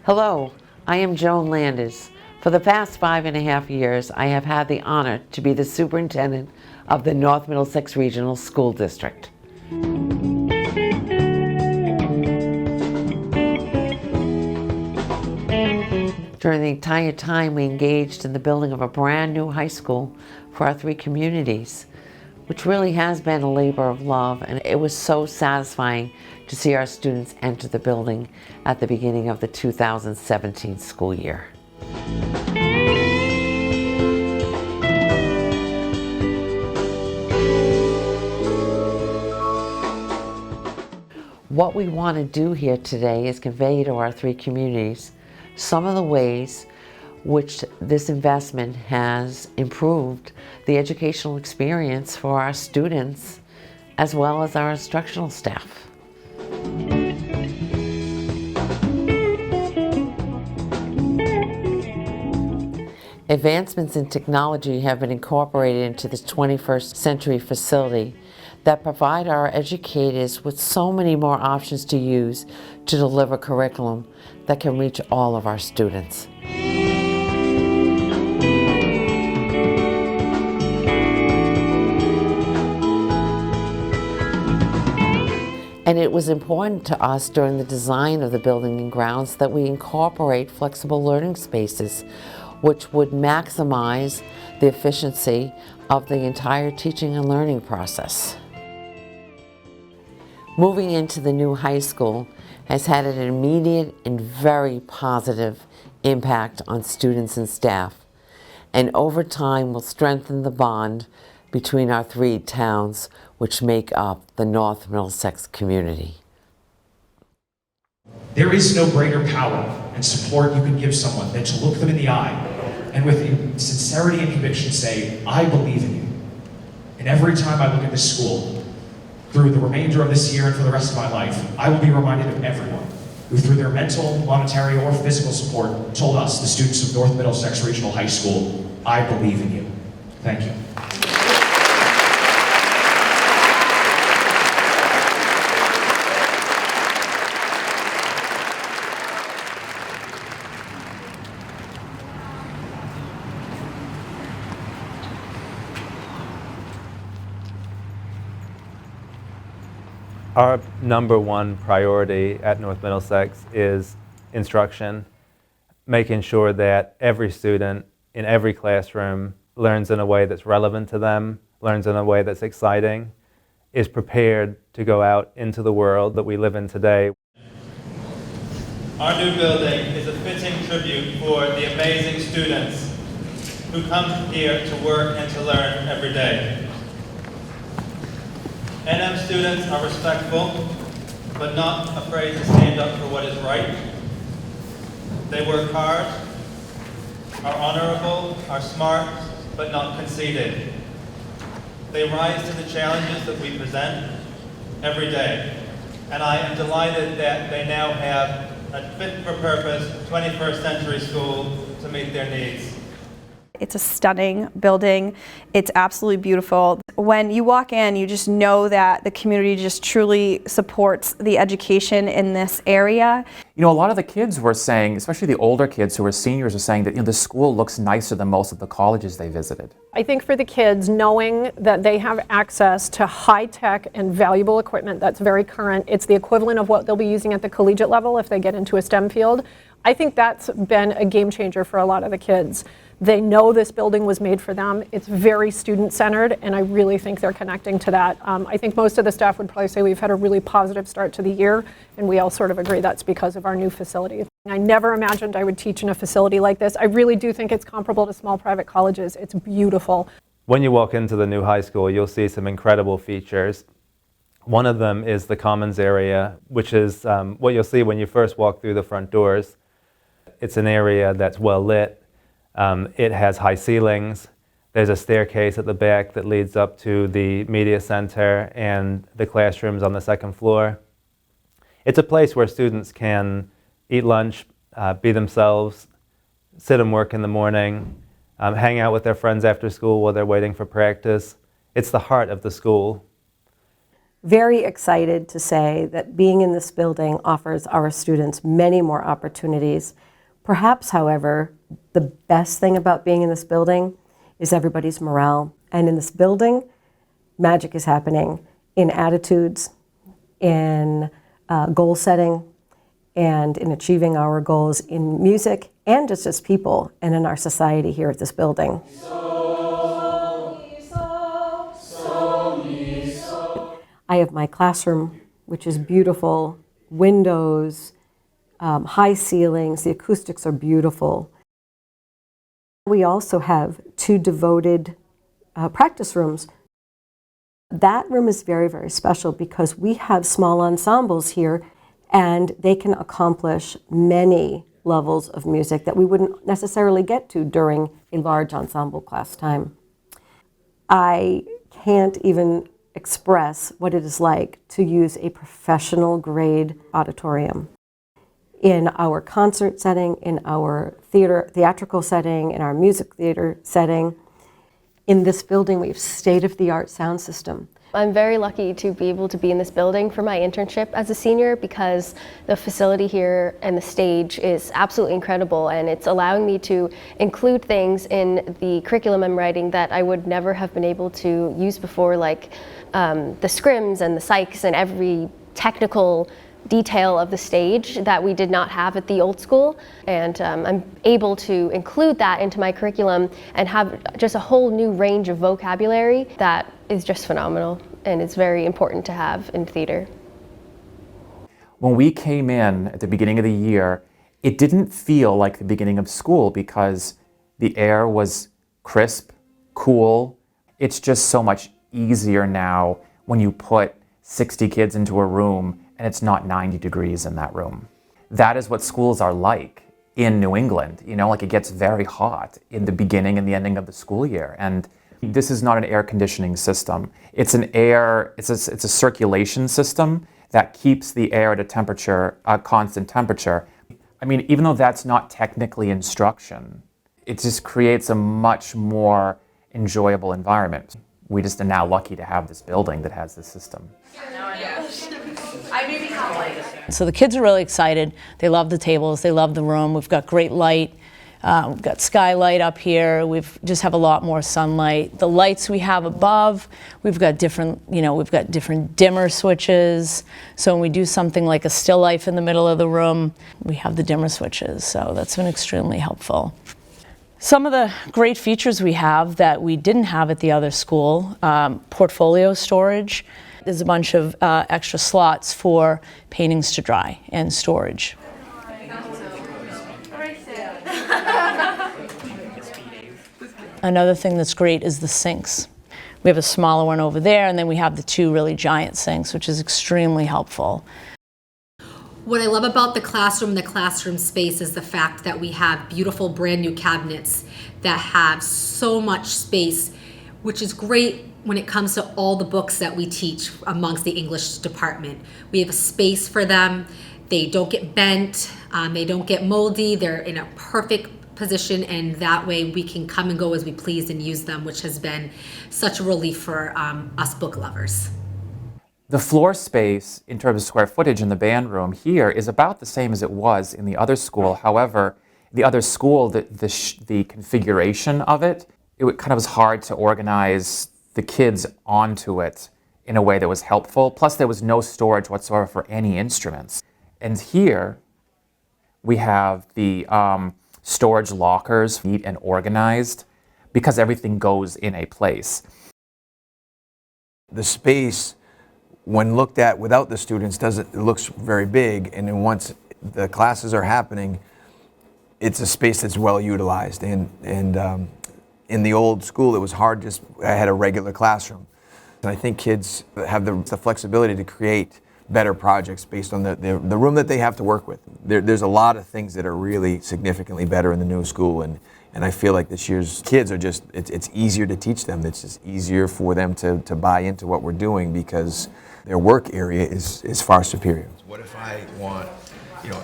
Hello, I am Joan Landers. For the past 5.5 years, I have had the honor to be the superintendent of the North Middlesex Regional School District. During the entire time, we engaged in the building of a brand new high school for our three communities, which really has been a labor of love, and it was so satisfying to see our students enter the building at the beginning of the 2017 school year. What we want to do here today is convey to our three communities some of the ways which this investment has improved the educational experience for our students as well as our instructional staff. Advancements in technology have been incorporated into this 21st century facility that provide our educators with so many more options to use to deliver curriculum that can reach all of our students. And it was important to us during the design of the building and grounds that we incorporate flexible learning spaces, which would maximize the efficiency of the entire teaching and learning process. Moving into the new high school has had an immediate and very positive impact on students and staff, and over time will strengthen the bond between our three towns which make up the North Middlesex community. There is no greater power and support you can give someone than to look them in the eye and with sincerity and conviction say, I believe in you. And every time I look at this school, through the remainder of this year and for the rest of my life, I will be reminded of everyone who through their mental, monetary, or physical support told us, the students of North Middlesex Regional High School, I believe in you. Thank you. Our number one priority at North Middlesex is instruction, making sure that every student in every classroom learns in a way that's relevant to them, learns in a way that's exciting, is prepared to go out into the world that we live in today. Our new building is a fitting tribute for the amazing students who come here to work and to learn every day. NM students are respectful, but not afraid to stand up for what is right. They work hard, are honorable, are smart, but not conceited. They rise to the challenges that we present every day. And I am delighted that they now have a fit-for-purpose 21st century school to meet their needs. It's a stunning building. It's absolutely beautiful. When you walk in, you just know that the community just truly supports the education in this area. You know, a lot of the kids were saying, especially the older kids who were seniors, are saying that, you know, the school looks nicer than most of the colleges they visited. I think for the kids, knowing that they have access to high-tech and valuable equipment that's very current, it's the equivalent of what they'll be using at the collegiate level if they get into a STEM field. I think that's been a game changer for a lot of the kids. They know this building was made for them. It's very student-centered, and I really think they're connecting to that. I think most of the staff would probably say we've had a really positive start to the year, and we all sort of agree that's because of our new facility. I never imagined I would teach in a facility like this. I really do think it's comparable to small private colleges. It's beautiful. When you walk into the new high school, you'll see some incredible features. One of them is the commons area, which is what you'll see when you first walk through the front doors. It's an area that's well lit. It has high ceilings. There's a staircase at the back that leads up to the media center and the classrooms on the second floor. It's a place where students can eat lunch, be themselves, sit and work in the morning, hang out with their friends after school while they're waiting for practice. It's the heart of the school. very excited to say that being in this building offers our students many more opportunities. Perhaps, however, the best thing about being in this building is everybody's morale. And in this building, magic is happening in attitudes, in goal setting, and in achieving our goals in music and just as people and in our society here at this building. I have my classroom, which is beautiful, windows, high ceilings, the acoustics are beautiful. We also have 2 devoted practice rooms. That room is very, very special because we have small ensembles here and they can accomplish many levels of music that we wouldn't necessarily get to during a large ensemble class time. I can't even express what it is like to use a professional grade auditorium. In our concert setting, in our theatrical setting, in our music theater setting. In this building, we have state-of-the-art sound system. I'm very lucky to be able to be in this building for my internship as a senior because the facility here and the stage is absolutely incredible, and it's allowing me to include things in the curriculum I'm writing that I would never have been able to use before, like the scrims and the psychs and every technical detail of the stage that we did not have at the old school, and I'm able to include that into my curriculum and have just a whole new range of vocabulary that is just phenomenal, and it's very important to have in theater. When we came in at the beginning of the year, it didn't feel like the beginning of school because the air was crisp, cool. It's just so much easier now when you put 60 kids into a room and it's not 90 degrees in that room. That is what schools are like in New England. You know, like it gets very hot in the beginning and the ending of the school year. And this is not an air conditioning system. It's a circulation system that keeps the air at a temperature, a constant temperature. I mean, even though that's not technically instruction, it just creates a much more enjoyable environment. We just are now lucky to have this building that has this system. So the kids are really excited. They love the tables, they love the room. We've got great light. We've got skylight up here. We've just have a lot more sunlight. The lights we have above, we've got different dimmer switches. So when we do something like a still life in the middle of the room, we have the dimmer switches. So that's been extremely helpful. Some of the great features we have that we didn't have at the other school, portfolio storage. There's a bunch of extra slots for paintings to dry and storage. Another thing that's great is the sinks. We have a smaller one over there, and then we have the 2 really giant sinks, which is extremely helpful. What I love about the classroom space is the fact that we have beautiful brand new cabinets that have so much space, which is great when it comes to all the books that we teach amongst the English department. We have a space for them. They don't get bent, they don't get moldy, they're in a perfect position, and that way we can come and go as we please and use them, which has been such a relief for us book lovers. The floor space in terms of square footage in the band room here is about the same as it was in the other school. However, the other school, the configuration of it kind of was hard to organize the kids onto it in a way that was helpful. Plus there was no storage whatsoever for any instruments. And here we have the storage lockers, neat and organized, because everything goes in a place. The space, when looked at without the students, it looks very big, and then once the classes are happening, it's a space that's well utilized. And in the old school, it was hard. I had a regular classroom, and I think kids have the flexibility to create better projects based on the room that they have to work with. There's a lot of things that are really significantly better in the new school, and I feel like this year's kids are just, it's easier to teach them. It's just easier for them to buy into what we're doing because their work area is far superior. What if I want,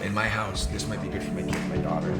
in my house, this might be good for my kid, my daughter.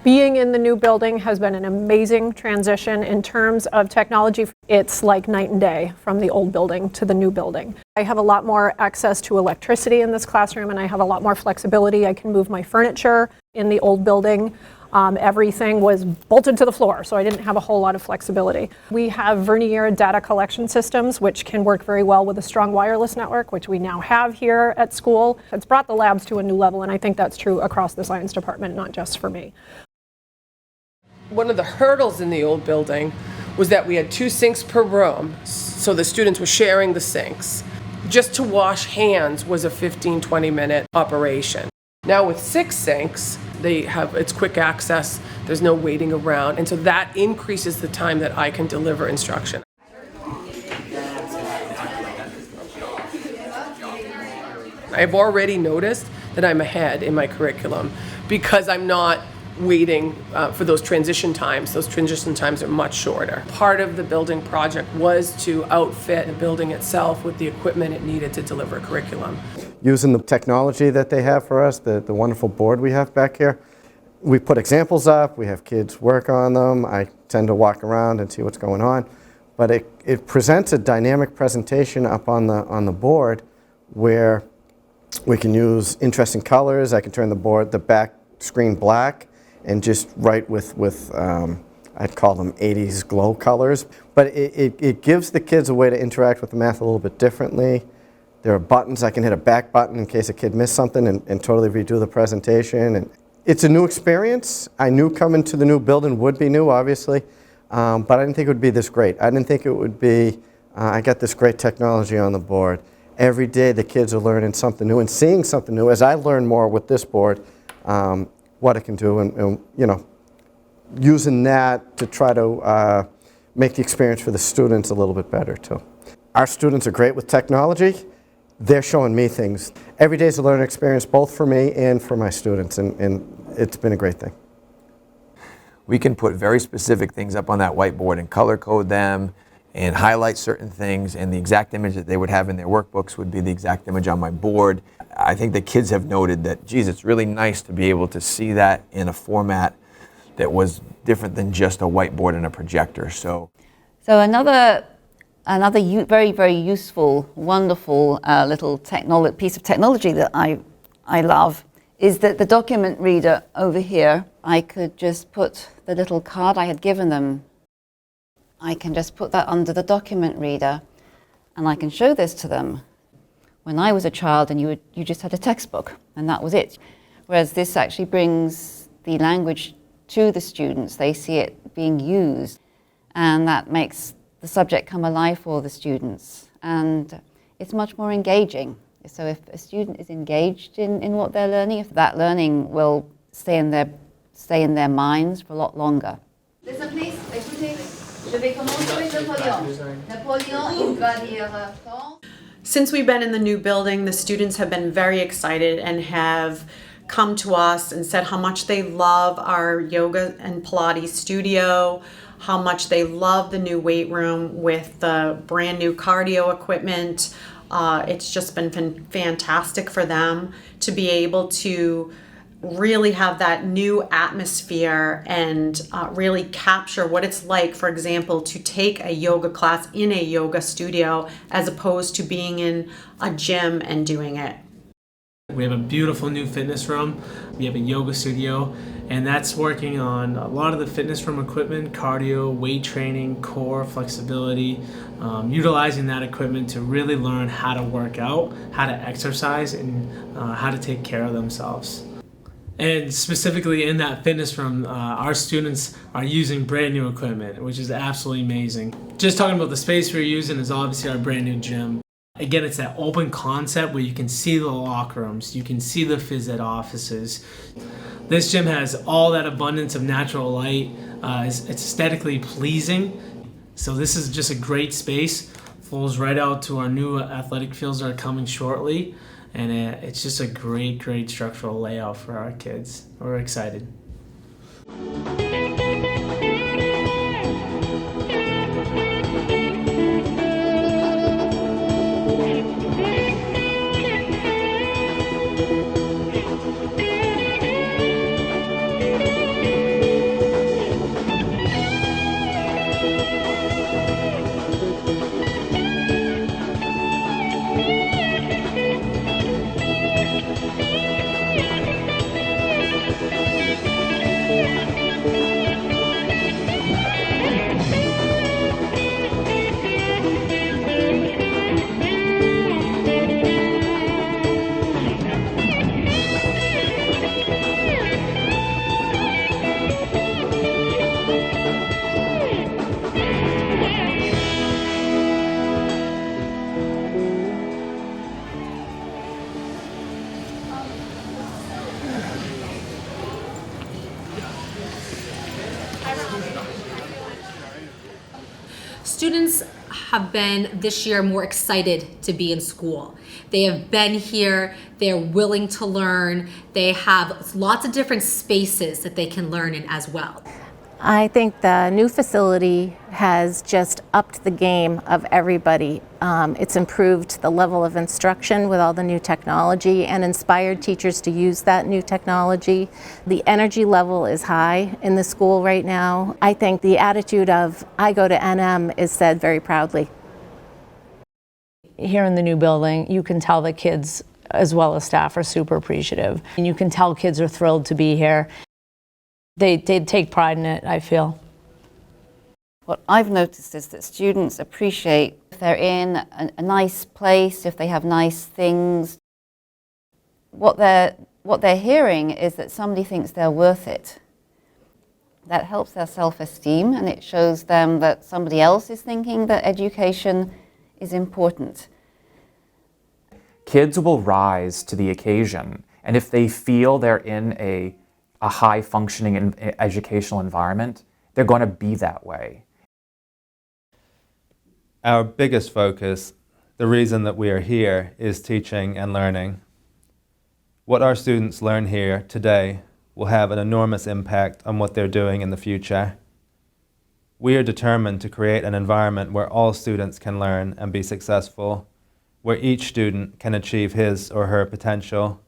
Being in the new building has been an amazing transition in terms of technology. It's like night and day from the old building to the new building. I have a lot more access to electricity in this classroom, and I have a lot more flexibility. I can move my furniture. In the old building, everything was bolted to the floor, so I didn't have a whole lot of flexibility. We have Vernier data collection systems, which can work very well with a strong wireless network, which we now have here at school. It's brought the labs to a new level, and I think that's true across the science department, not just for me. One of the hurdles in the old building was that we had 2 sinks per room, so the students were sharing the sinks. Just to wash hands was a 15-20 minute operation. Now with 6 sinks, it's quick access, there's no waiting around, and so that increases the time that I can deliver instruction. I've already noticed that I'm ahead in my curriculum because I'm not waiting for those transition times. Those transition times are much shorter. Part of the building project was to outfit the building itself with the equipment it needed to deliver curriculum. Using the technology that they have for us, the wonderful board we have back here, we put examples up, we have kids work on them. I tend to walk around and see what's going on. But it presents a dynamic presentation up on the board where we can use interesting colors. I can turn the back screen black and just write with I'd call them 80s glow colors. But it gives the kids a way to interact with the math a little bit differently. There are buttons. I can hit a back button in case a kid missed something and totally redo the presentation. And it's a new experience. I knew coming to the new building would be new, obviously, but I didn't think it would be this great. I didn't think it would be, I got this great technology on the board. Every day the kids are learning something new and seeing something new. As I learn more with this board, what it can do, and you know, using that to try to make the experience for the students a little bit better too. Our students are great with technology. They're showing me things. Every day is a learning experience, both for me and for my students, and it's been a great thing. We can put very specific things up on that whiteboard and color code them and highlight certain things, and the exact image that they would have in their workbooks would be the exact image on my board. I think the kids have noted that, geez, it's really nice to be able to see that in a format that was different than just a whiteboard and a projector. So another very, very useful, wonderful little piece of technology that I love is that the document reader over here, I could just put the little card I had given them, I can just put that under the document reader and I can show this to them. When I was a child and you just had a textbook and that was it. Whereas this actually brings the language to the students. They see it being used and that makes the subject come alive for the students. And it's much more engaging. So if a student is engaged in what they're learning, if that learning will stay in their minds for a lot longer. Listen please, écoutez. Je vais commencer avec Napoléon. Napoléon, il va dire quand. Since we've been in the new building, the students have been very excited and have come to us and said how much they love our yoga and Pilates studio, how much they love the new weight room with the brand new cardio equipment. It's just been fantastic for them to be able to really have that new atmosphere and really capture what it's like, for example, to take a yoga class in a yoga studio as opposed to being in a gym and doing it. We have a beautiful new fitness room. We have a yoga studio, and that's working on a lot of the fitness room equipment, cardio, weight training, core, flexibility, utilizing that equipment to really learn how to work out, how to exercise, and how to take care of themselves. And specifically in that fitness room, our students are using brand new equipment, which is absolutely amazing. Just talking about the space we're using is obviously our brand new gym. Again, it's that open concept where you can see the locker rooms, you can see the phys ed offices. This gym has all that abundance of natural light. It's aesthetically pleasing. So this is just a great space. Flows right out to our new athletic fields that are coming shortly. And it's just a great, great structural layout for our kids. We're excited. Students have been this year more excited to be in school. They have been here, they're willing to learn, they have lots of different spaces that they can learn in as well. I think the new facility has just upped the game of everybody. It's improved the level of instruction with all the new technology and inspired teachers to use that new technology. The energy level is high in the school right now. I think the attitude of I go to NM is said very proudly. Here in the new building, you can tell the kids as well as staff are super appreciative. And you can tell kids are thrilled to be here. They take pride in it, I feel. What I've noticed is that students appreciate if they're in a nice place, if they have nice things. What they're hearing is that somebody thinks they're worth it. That helps their self-esteem, and it shows them that somebody else is thinking that education is important. Kids will rise to the occasion, and if they feel they're in a high-functioning educational environment, they're going to be that way. Our biggest focus, the reason that we are here, is teaching and learning. What our students learn here today will have an enormous impact on what they're doing in the future. We are determined to create an environment where all students can learn and be successful, where each student can achieve his or her potential.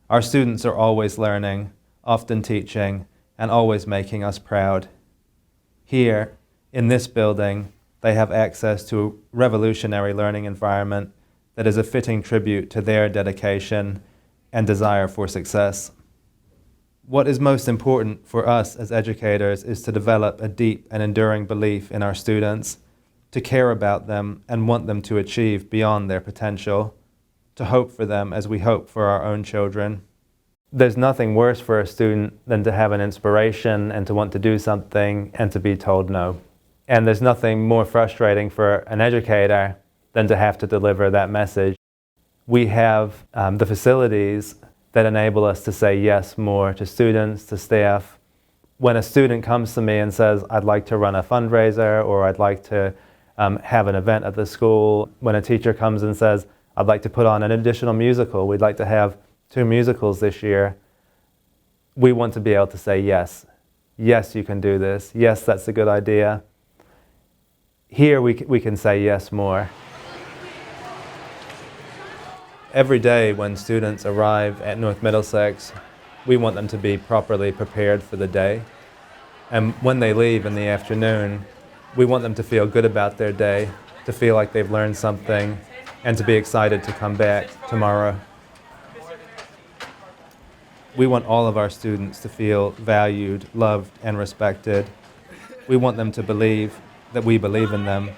Our students are always learning, often teaching, and always making us proud. Here, in this building, they have access to a revolutionary learning environment that is a fitting tribute to their dedication and desire for success. What is most important for us as educators is to develop a deep and enduring belief in our students, to care about them and want them to achieve beyond their potential, to hope for them as we hope for our own children. There's nothing worse for a student than to have an inspiration and to want to do something and to be told no. And there's nothing more frustrating for an educator than to have to deliver that message. We have the facilities that enable us to say yes more to students, to staff. When a student comes to me and says, I'd like to run a fundraiser, or I'd like to have an event at the school, when a teacher comes and says, I'd like to put on an additional musical, we'd like to have 2 musicals this year, we want to be able to say yes. Yes, you can do this. Yes, that's a good idea. Here we can say yes more. Every day when students arrive at North Middlesex, we want them to be properly prepared for the day. And when they leave in the afternoon, we want them to feel good about their day, to feel like they've learned something, and to be excited to come back tomorrow. We want all of our students to feel valued, loved, and respected. We want them to believe that we believe in them.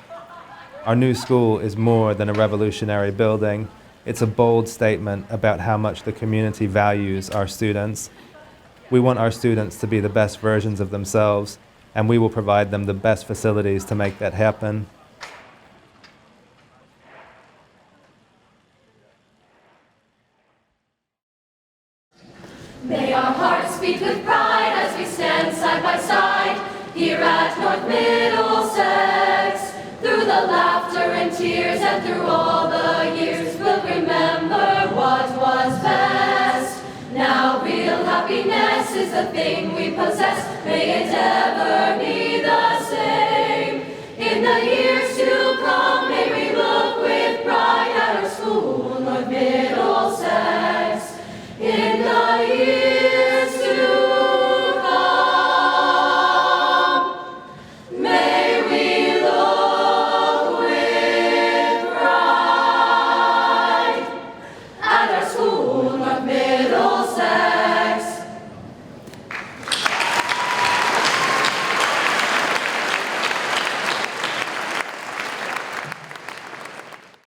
Our new school is more than a revolutionary building. It's a bold statement about how much the community values our students. We want our students to be the best versions of themselves, and we will provide them the best facilities to make that happen. May our hearts beat with pride as we stand side by side here at North Middlesex. laughter and tears, and through all the years we'll remember what was best. Now real happiness is the thing we possess. May it ever be the same. In the